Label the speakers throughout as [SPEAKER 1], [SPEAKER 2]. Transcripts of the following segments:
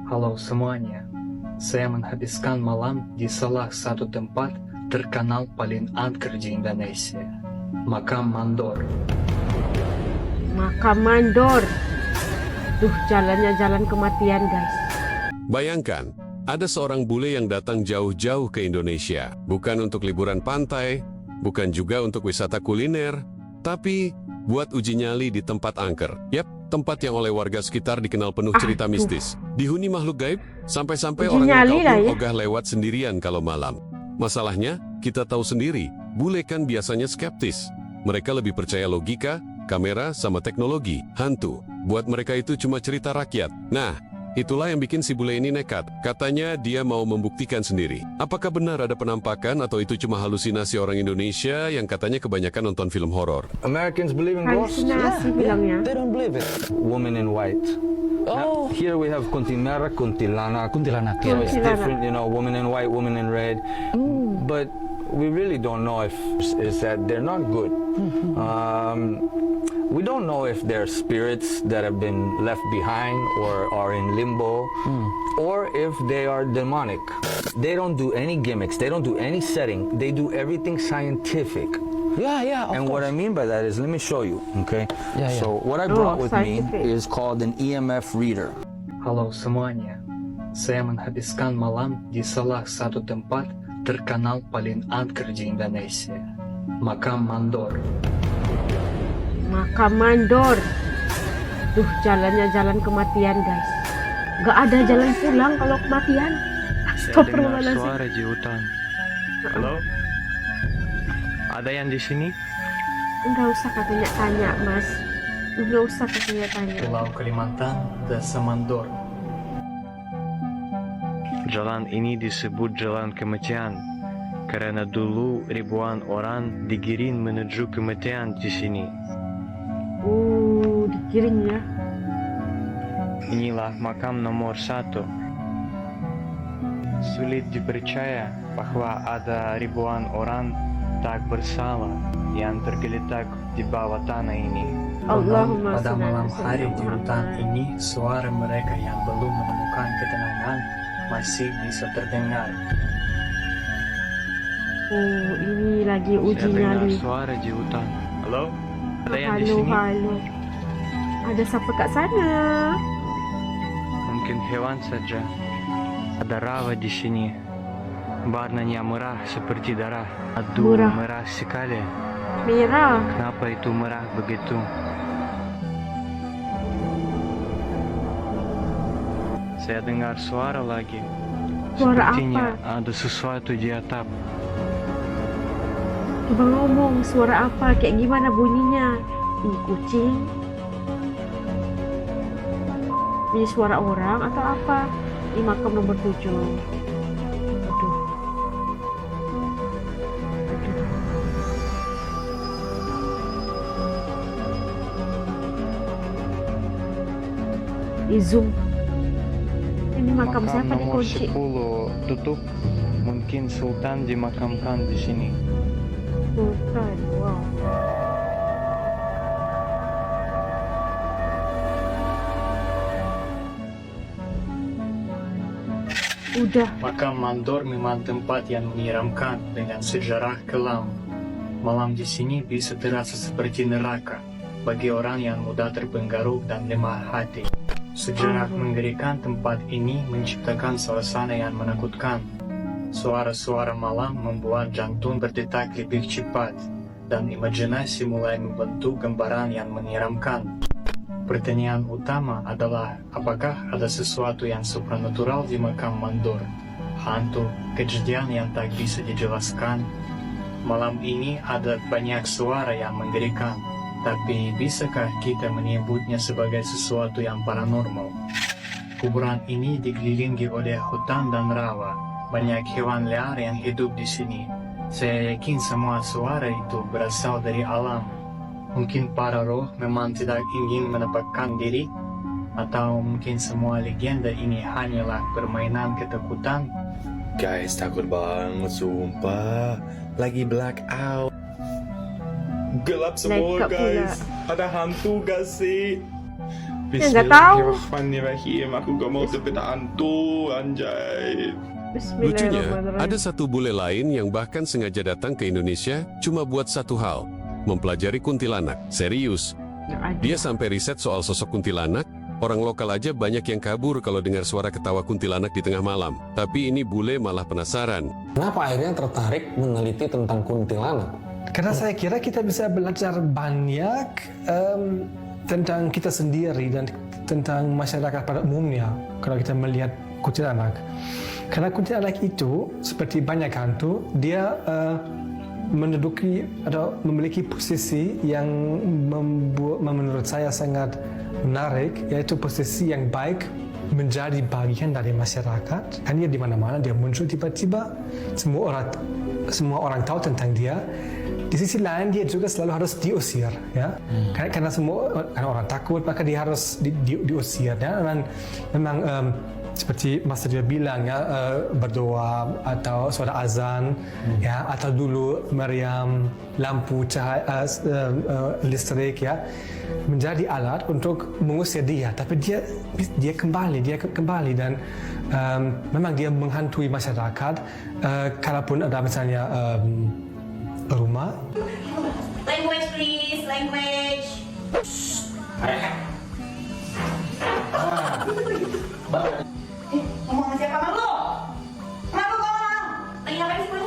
[SPEAKER 1] Halo semuanya, saya menghabiskan malam di salah satu tempat terkenal paling angker di Indonesia, Makam Mandor.
[SPEAKER 2] Makam Mandor. Duh, jalannya jalan kematian, guys.
[SPEAKER 3] Bayangkan, ada seorang bule yang datang jauh-jauh ke Indonesia, bukan untuk liburan pantai, bukan juga untuk wisata kuliner, tapi buat uji nyali di tempat angker. Yap, tempat yang oleh warga sekitar dikenal penuh cerita mistis. Dihuni makhluk gaib, sampai-sampai
[SPEAKER 2] Uji
[SPEAKER 3] orang
[SPEAKER 2] nyali
[SPEAKER 3] lokal
[SPEAKER 2] lah
[SPEAKER 3] pun
[SPEAKER 2] ya.
[SPEAKER 3] ogah lewat sendirian kalau malam. Masalahnya, kita tahu sendiri, bule kan biasanya skeptis. Mereka lebih percaya logika, kamera, sama teknologi, hantu. Buat mereka itu cuma cerita rakyat. Nah, itulah yang bikin si bule ini nekat. Katanya dia mau membuktikan sendiri. Apakah benar ada penampakan atau itu cuma halusinasi orang Indonesia yang katanya kebanyakan nonton film horor?
[SPEAKER 4] Americans believe in ghosts?
[SPEAKER 2] Halusinasi bilangnya.
[SPEAKER 4] They don't believe it. Woman in white. Now, here we have kuntimera, kuntilanak.
[SPEAKER 5] Kuntilanak,
[SPEAKER 4] So
[SPEAKER 5] ya.
[SPEAKER 4] it's
[SPEAKER 2] Kuntilanak.
[SPEAKER 4] different, you know, woman in white, woman in red. But we really don't know if is that they're not good. We don't know if they're spirits that have been left behind or are in limbo, or if they are demonic. They don't do any gimmicks. They don't do any setting. They do everything scientific.
[SPEAKER 5] Yeah,
[SPEAKER 4] And what I mean by that is, let me show you, okay?
[SPEAKER 5] Yeah, yeah.
[SPEAKER 4] So what I brought with me
[SPEAKER 2] scientific.
[SPEAKER 4] is called an EMF reader.
[SPEAKER 1] Halo semuanya, saya menghabiskan malam di salah satu tempat terkenal paling angker di Indonesia, Makam Mandor.
[SPEAKER 2] Makam Mandor. Duh, jalannya jalan kematian, guys. Gak ada jalan pulang kalau kematian.
[SPEAKER 6] Saya dengar
[SPEAKER 2] Astagfirullahaladzim.
[SPEAKER 6] suara di hutan. Halo? Ada yang di sini?
[SPEAKER 2] Enggak usah katanya tanya, Mas. Enggak usah katanya tanya.
[SPEAKER 1] Pulau Kalimantan, Desa Mandor.
[SPEAKER 6] Jalan ini disebut jalan kematian karena dulu ribuan orang digiring menuju kematian di sini.
[SPEAKER 2] Dikirim ya.
[SPEAKER 6] Inilah makam nomor 1. Sulit dipercaya bahwa ada ribuan orang tak bersalah yang tergeletak di bawah tanah ini.
[SPEAKER 2] Allahumma
[SPEAKER 1] Pada
[SPEAKER 2] sholli
[SPEAKER 1] malam
[SPEAKER 2] ala
[SPEAKER 1] hari di
[SPEAKER 2] Muhammad.
[SPEAKER 1] hutan ini, suara mereka yang belum menemukan ketenangan masih bisa terdengar.
[SPEAKER 2] Ini lagi uji
[SPEAKER 6] Saya dengar
[SPEAKER 2] nyali.
[SPEAKER 6] suara di hutan. Halo? Ada yang di
[SPEAKER 2] Halo,
[SPEAKER 6] sini?
[SPEAKER 2] halo. Ada siapa kat sana?
[SPEAKER 6] Mungkin hewan saja. Ada rawa di sini. Warnanya merah seperti darah. Aduh,
[SPEAKER 2] Merah.
[SPEAKER 6] merah sekali.
[SPEAKER 2] Merah.
[SPEAKER 6] Kenapa itu merah begitu? Saya dengar suara lagi.
[SPEAKER 2] Suara
[SPEAKER 6] Sepertinya
[SPEAKER 2] apa?
[SPEAKER 6] ada sesuatu di atap.
[SPEAKER 2] Coba ngomong, suara apa? Kayak gimana bunyinya? Ini kucing? Ini suara orang atau apa? Ini makam nomor 7. Aduh. Di zoom. Ini makam siapa
[SPEAKER 6] nomor
[SPEAKER 2] dikunci?
[SPEAKER 6] 10 tutup. Mungkin Sultan dimakamkan di sini.
[SPEAKER 2] Sultan, wow. Udah.
[SPEAKER 1] Makam Mandor memang tempat yang menyeramkan dengan sejarah kelam. Malam di sini bisa terasa seperti neraka bagi orang yang mudah terpengaruh dan lemah hati. Sejarah mengerikan tempat ini menciptakan suasana yang menakutkan. Suara-suara malam membuat jantung berdetak lebih cepat, dan imajinasi mulai membentuk gambaran yang menyeramkan. Pertanyaan utama adalah, apakah ada sesuatu yang supranatural di makam Mandor? Hantu, kejadian yang tak bisa dijelaskan? Malam ini ada banyak suara yang mengerikan, tapi bisakah kita menyebutnya sebagai sesuatu yang paranormal? Kuburan ini dikelilingi oleh hutan dan rawa. Banyak hewan liar yang hidup di sini. Saya yakin semua suara itu berasal dari alam. Mungkin para roh memang tidak ingin menampakkan diri, atau mungkin semua legenda ini hanyalah permainan ketakutan.
[SPEAKER 5] Guys, takut banget, sumpah. Lagi blackout. Gelap semua,
[SPEAKER 2] Blackout pula.
[SPEAKER 5] guys. Ada hantu gak sih?
[SPEAKER 2] Ya nggak tahu.
[SPEAKER 5] Bismillahirrahmanirrahim. Aku gak mau terkena hantu, anjay.
[SPEAKER 3] Lucunya,
[SPEAKER 2] Bismillahirrahmanirrahim.
[SPEAKER 3] ada satu bule lain yang bahkan sengaja datang ke Indonesia cuma buat satu hal, mempelajari kuntilanak. Serius, dia sampai riset soal sosok kuntilanak. Orang lokal aja banyak yang kabur kalau dengar suara ketawa kuntilanak di tengah malam. Tapi ini bule malah penasaran.
[SPEAKER 7] Kenapa akhirnya tertarik meneliti tentang kuntilanak?
[SPEAKER 8] Karena saya kira kita bisa belajar banyak tentang kita sendiri dan tentang masyarakat pada umumnya kalau kita melihat kuntilanak. Karena kuntilanak itu seperti banyak hantu, dia menduduki atau memiliki posisi yang menurut saya sangat menarik, yaitu posisi yang baik menjadi bagian dari masyarakat. Kan dia di mana-mana, dia muncul tiba-tiba, semua orang tahu tentang dia. Di sisi lain dia juga selalu harus diusir, ya. Karena orang takut, maka dia harus diusir, ya. Dan memang seperti Mas dia bilang, ya, berdoa atau suara azan, ya, atau dulu meriam lampu cahaya listrik, ya, menjadi alat untuk mengusir dia. Tapi dia kembali dan memang dia menghantui masyarakat. Kalaupun ada misalnya rumah.
[SPEAKER 9] Language please, language. Ngomong sama siapa sama lu? Sama lu ngomong. Lagi ngapain sih lu?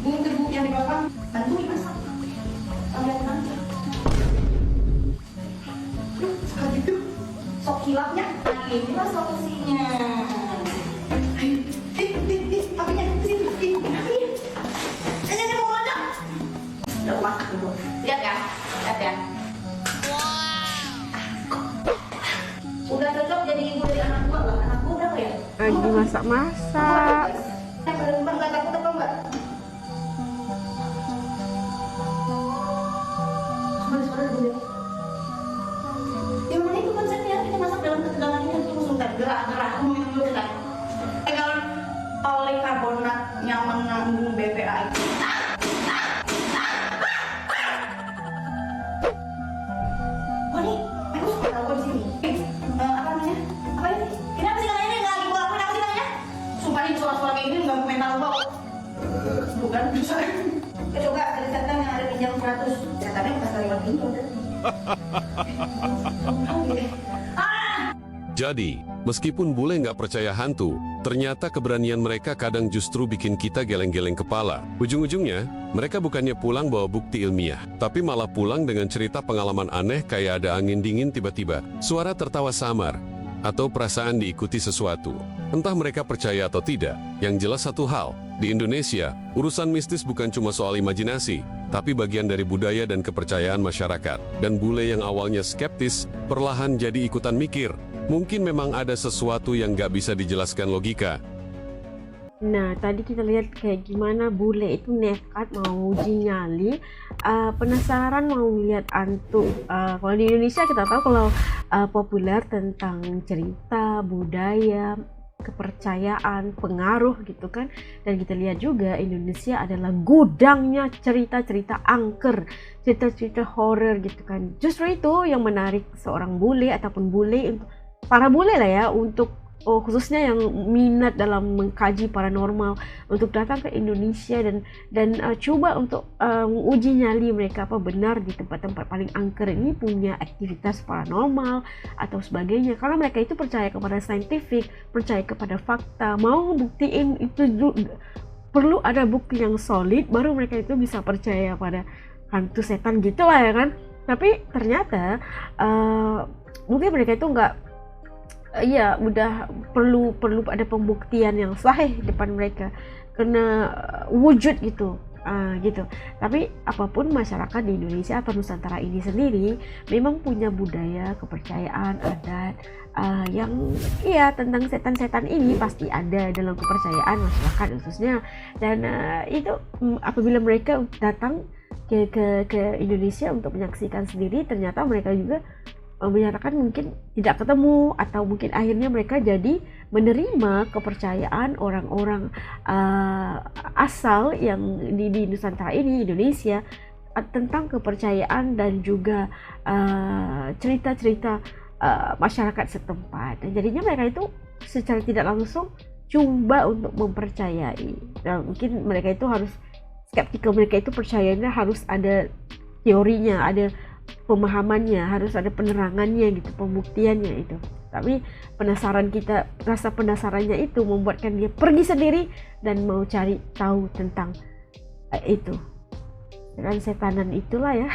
[SPEAKER 9] Bumbu yang di belakang, bantuin masak. Ambil aja. Suka gitu. Sok hilapnya. Nah, ini lah solusinya. Apanya? Sini. Ini mau mana? Udah masak dulu. Lihat ya. Udah cocok jadi ibu dari anak gua lah. Anak gua berapa ya?
[SPEAKER 2] Lagi masak-masak.
[SPEAKER 9] Pada rumah nggak takut apa enggak? Suara dulu ya. Yang mana itu konsepnya? Kita masak dalam ketegangan ini terus bentar. Gerak. Aku mau minum dulu bentar. Kalau polikarbonat yang mengandung BPA itu. Wah nih, aku suka tahu di sini. Apa namanya? Apa ini? Kenapa sih kalian nggak lagi buat apa sih namanya? Sumpah nih suara-suara kayak gini nggak mental bau. Bukan bisa. Coba ada setan yang ada pinjam 100. Setannya pas lewat pintu.
[SPEAKER 3] Jadi, meskipun bule nggak percaya hantu, ternyata keberanian mereka kadang justru bikin kita geleng-geleng kepala. Ujung-ujungnya, mereka bukannya pulang bawa bukti ilmiah, tapi malah pulang dengan cerita pengalaman aneh kayak ada angin dingin tiba-tiba, suara tertawa samar, atau perasaan diikuti sesuatu. Entah mereka percaya atau tidak, yang jelas satu hal, di Indonesia, urusan mistis bukan cuma soal imajinasi, tapi bagian dari budaya dan kepercayaan masyarakat. Dan bule yang awalnya skeptis, perlahan jadi ikutan mikir. Mungkin memang ada sesuatu yang nggak bisa dijelaskan logika.
[SPEAKER 2] Nah, tadi kita lihat kayak gimana bule itu nekat mau uji nyali, penasaran mau lihat hantu. Kalau di Indonesia kita tahu kalau populer tentang cerita, budaya, kepercayaan, pengaruh gitu kan. Dan kita lihat juga Indonesia adalah gudangnya cerita-cerita angker, cerita-cerita horor gitu kan. Justru itu yang menarik seorang bule ataupun bule, para bule lah ya, untuk khususnya yang minat dalam mengkaji paranormal, untuk datang ke Indonesia dan coba untuk uji nyali mereka apa benar di tempat-tempat paling angker ini punya aktivitas paranormal atau sebagainya. Karena mereka itu percaya kepada saintifik, percaya kepada fakta, mau buktiin itu perlu ada bukti yang solid baru mereka itu bisa percaya pada hantu setan gitu lah ya kan. Tapi ternyata mungkin mereka itu udah perlu ada pembuktian yang sahih depan mereka kena wujud gitu. Gitu. Tapi apapun, masyarakat di Indonesia atau Nusantara ini sendiri memang punya budaya, kepercayaan, adat yang tentang setan-setan ini pasti ada dalam kepercayaan masyarakat khususnya. Dan itu apabila mereka datang ke Indonesia untuk menyaksikan sendiri, ternyata mereka juga menyatakan mungkin tidak ketemu, atau mungkin akhirnya mereka jadi menerima kepercayaan orang-orang asal yang di Nusantara ini, Indonesia, tentang kepercayaan dan juga cerita-cerita masyarakat setempat. Dan jadinya mereka itu secara tidak langsung coba untuk mempercayai. Dan mungkin mereka itu harus skeptikal, mereka itu percayanya harus ada teorinya, ada pemahamannya, harus ada penerangannya gitu, pembuktiannya itu. Tapi rasa penasarannya itu membuatkan dia pergi sendiri dan mau cari tahu tentang itu. Dan setanan itulah ya.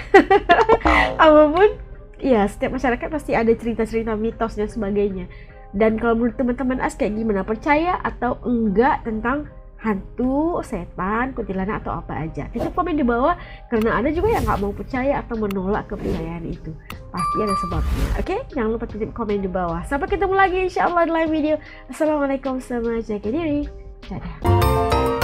[SPEAKER 2] Apapun, ya setiap masyarakat pasti ada cerita-cerita mitos dan sebagainya. Dan kalau menurut teman-teman kayak gimana, percaya atau enggak tentang hantu, setan, kuntilanak atau apa aja? Itu komen di bawah, karena ada juga yang nggak mau percaya atau menolak kepercayaan itu. Pasti ada sebabnya. Oke, jangan lupa titip komen di bawah. Sampai ketemu lagi insya Allah di lain video. Assalamualaikum, selamat jaga diri. Dadah.